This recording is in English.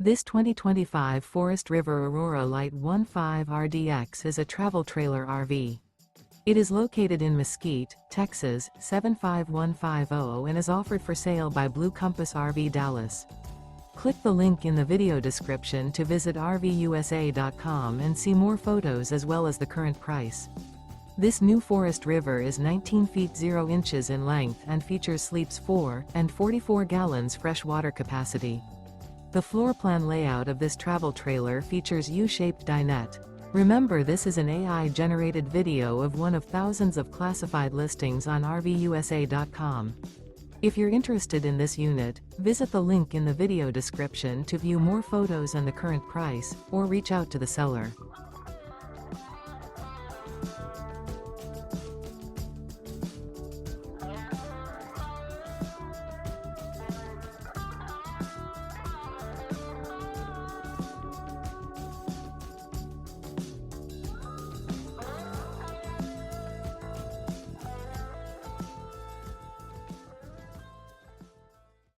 This 2025 Forest River Aurora Light 15 RDX is a travel trailer RV. It is located in Mesquite, Texas, 75150 and is offered for sale by Blue Compass RV Dallas. Click the link in the video description to visit RVUSA.com and see more photos as well as the current price. This new Forest River is 19 feet 0 inches in length and features sleeps 4 and 44 gallons fresh water capacity. The floor plan layout of this travel trailer features U-Shaped Dinette. Remember, this is an AI-generated video of one of thousands of classified listings on RVUSA.com. If you're interested in this unit, visit the link in the video description to view more photos and the current price, or reach out to the seller.